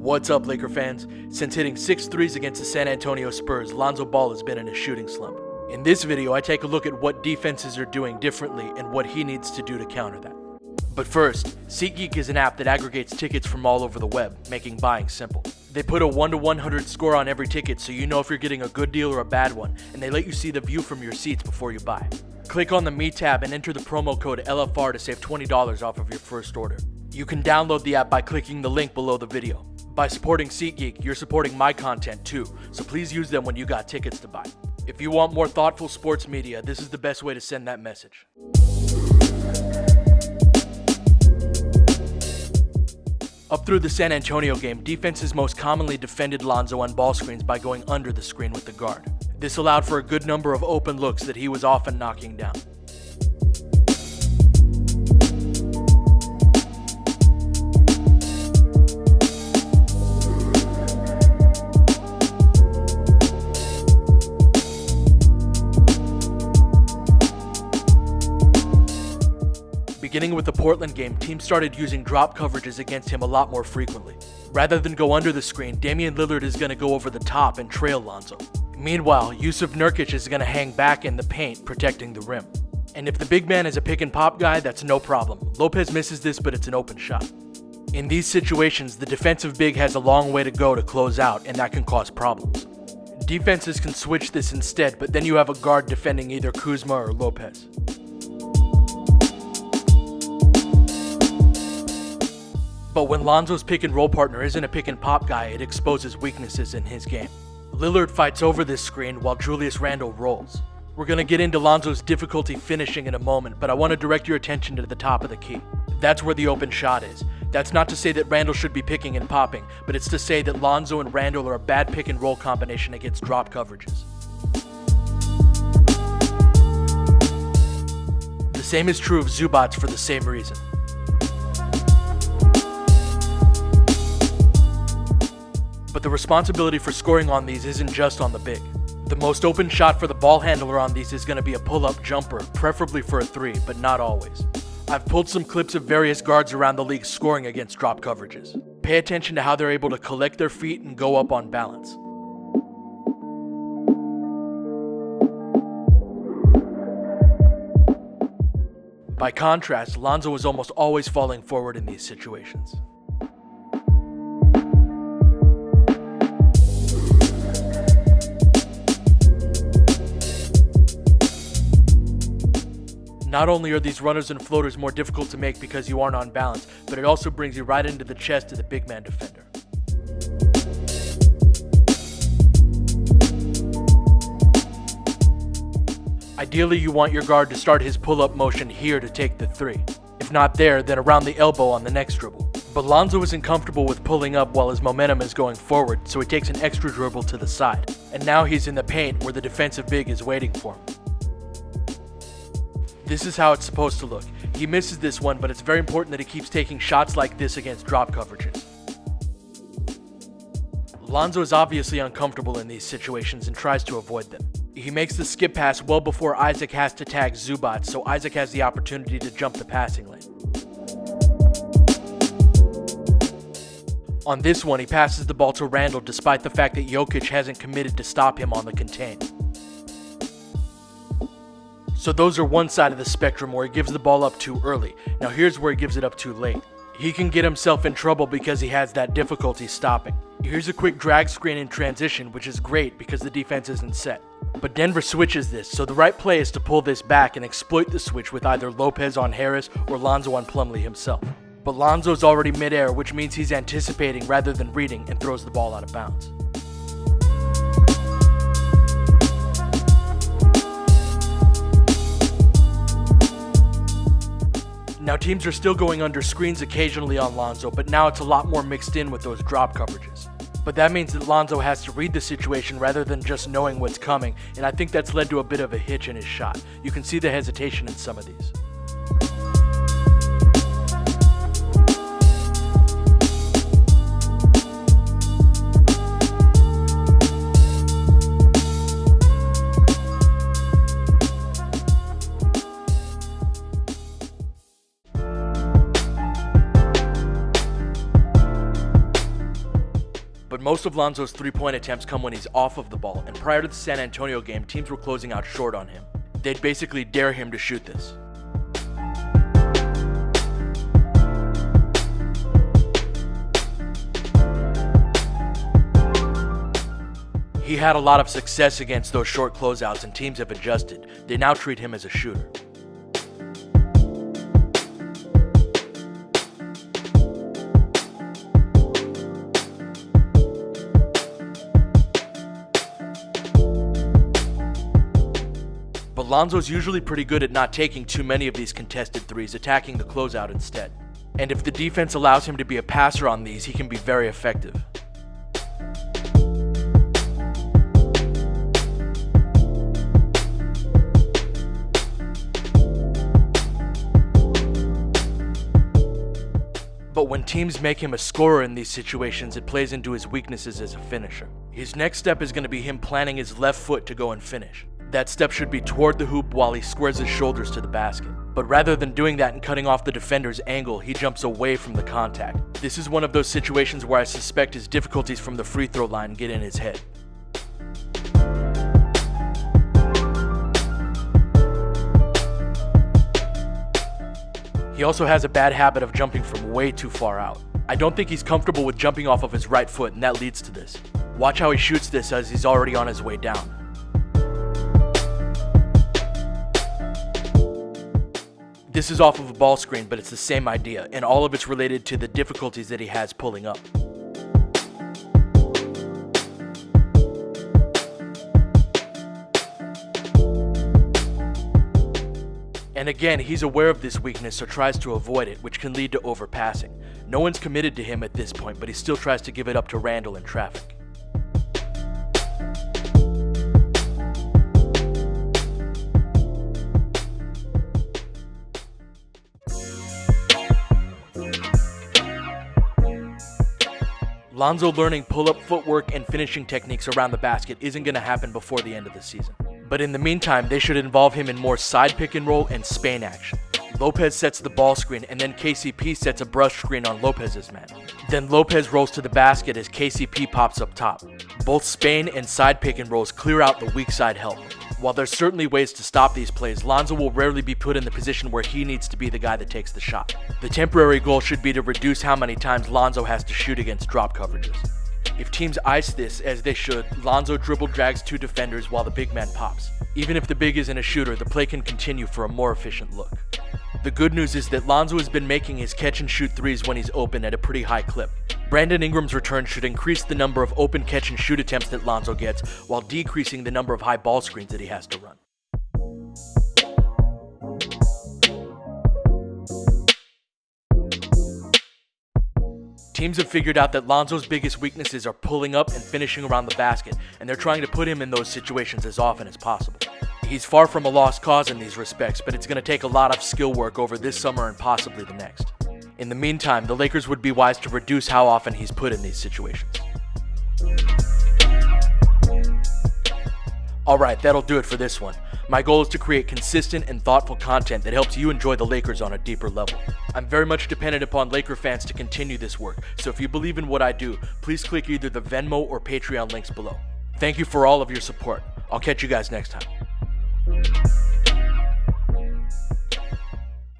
What's up, Laker fans? Since hitting 6 threes against the San Antonio Spurs, Lonzo Ball has been in a shooting slump. In this video, I take a look at what defenses are doing differently and what he needs to do to counter that. But first, SeatGeek is an app that aggregates tickets from all over the web, making buying simple. They put a 1 to 100 score on every ticket so you know if you're getting a good deal or a bad one, and they let you see the view from your seats before you buy. Click on the Me tab and enter the promo code LFR to save $20 off of your first order. You can download the app by clicking the link below the video. By supporting SeatGeek, you're supporting my content too, so please use them when you got tickets to buy. If you want more thoughtful sports media, this is the best way to send that message. Up through the San Antonio game, defenses most commonly defended Lonzo on ball screens by going under the screen with the guard. This allowed for a good number of open looks that he was often knocking down. Beginning with the Portland game, teams started using drop coverages against him a lot more frequently. Rather than go under the screen, Damian Lillard is going to go over the top and trail Lonzo. Meanwhile, Jusuf Nurkic is going to hang back in the paint, protecting the rim. And if the big man is a pick and pop guy, that's no problem. Lopez misses this, but it's an open shot. In these situations, the defensive big has a long way to go to close out, and that can cause problems. Defenses can switch this instead, but then you have a guard defending either Kuzma or Lopez. But when Lonzo's pick and roll partner isn't a pick and pop guy, it exposes weaknesses in his game. Lillard fights over this screen while Julius Randle rolls. We're going to get into Lonzo's difficulty finishing in a moment, but I want to direct your attention to the top of the key. That's where the open shot is. That's not to say that Randle should be picking and popping, but it's to say that Lonzo and Randle are a bad pick and roll combination against drop coverages. The same is true of Zubac for the same reason. But the responsibility for scoring on these isn't just on the big. The most open shot for the ball handler on these is going to be a pull-up jumper, preferably for a 3, but not always. I've pulled some clips of various guards around the league scoring against drop coverages. Pay attention to how they're able to collect their feet and go up on balance. By contrast, Lonzo is almost always falling forward in these situations. Not only are these runners and floaters more difficult to make because you aren't on balance, but it also brings you right into the chest of the big man defender. Ideally, you want your guard to start his pull-up motion here to take the 3. If not there, then around the elbow on the next dribble. But Lonzo isn't comfortable with pulling up while his momentum is going forward, so he takes an extra dribble to the side. And now he's in the paint where the defensive big is waiting for him. This is how it's supposed to look. He misses this one, but it's very important that he keeps taking shots like this against drop coverages. Lonzo is obviously uncomfortable in these situations and tries to avoid them. He makes the skip pass well before Isaac has to tag Zubac, so Isaac has the opportunity to jump the passing lane. On this one, he passes the ball to Randle despite the fact that Jokic hasn't committed to stop him on the contain. So those are one side of the spectrum where he gives the ball up too early. Now here's where he gives it up too late. He can get himself in trouble because he has that difficulty stopping. Here's a quick drag screen in transition, which is great because the defense isn't set. But Denver switches this, so the right play is to pull this back and exploit the switch with either Lopez on Harris or Lonzo on Plumlee himself. But Lonzo's already midair, which means he's anticipating rather than reading and throws the ball out of bounds. Now teams are still going under screens occasionally on Lonzo, but now it's a lot more mixed in with those drop coverages. But that means that Lonzo has to read the situation rather than just knowing what's coming, and I think that's led to a bit of a hitch in his shot. You can see the hesitation in some of these. But most of Lonzo's three-point attempts come when he's off of the ball, and prior to the San Antonio game, teams were closing out short on him. They'd basically dare him to shoot this. He had a lot of success against those short closeouts, and teams have adjusted. They now treat him as a shooter. But Lonzo's usually pretty good at not taking too many of these contested threes, attacking the closeout instead. And if the defense allows him to be a passer on these, he can be very effective. But when teams make him a scorer in these situations, it plays into his weaknesses as a finisher. His next step is going to be him planting his left foot to go and finish. That step should be toward the hoop while he squares his shoulders to the basket. But rather than doing that and cutting off the defender's angle, he jumps away from the contact. This is one of those situations where I suspect his difficulties from the free throw line get in his head. He also has a bad habit of jumping from way too far out. I don't think he's comfortable with jumping off of his right foot, and that leads to this. Watch how he shoots this as he's already on his way down. This is off of a ball screen, but it's the same idea, and all of it's related to the difficulties that he has pulling up. And again, he's aware of this weakness, so tries to avoid it, which can lead to overpassing. No one's committed to him at this point, but he still tries to give it up to Randall in traffic. Lonzo learning pull-up footwork and finishing techniques around the basket isn't going to happen before the end of the season. But in the meantime, they should involve him in more side pick and roll and Spain action. Lopez sets the ball screen, and then KCP sets a brush screen on Lopez's man. Then Lopez rolls to the basket as KCP pops up top. Both Spain and side pick and rolls clear out the weak side help. While there's certainly ways to stop these plays, Lonzo will rarely be put in the position where he needs to be the guy that takes the shot. The temporary goal should be to reduce how many times Lonzo has to shoot against drop coverages. If teams ice this, as they should, Lonzo dribble drags two defenders while the big man pops. Even if the big isn't a shooter, the play can continue for a more efficient look. The good news is that Lonzo has been making his catch and shoot threes when he's open at a pretty high clip. Brandon Ingram's return should increase the number of open catch and shoot attempts that Lonzo gets, while decreasing the number of high ball screens that he has to run. Teams have figured out that Lonzo's biggest weaknesses are pulling up and finishing around the basket, and they're trying to put him in those situations as often as possible. He's far from a lost cause in these respects, but it's going to take a lot of skill work over this summer and possibly the next. In the meantime, the Lakers would be wise to reduce how often he's put in these situations. Alright, that'll do it for this one. My goal is to create consistent and thoughtful content that helps you enjoy the Lakers on a deeper level. I'm very much dependent upon Laker fans to continue this work, so if you believe in what I do, please click either the Venmo or Patreon links below. Thank you for all of your support. I'll catch you guys next time.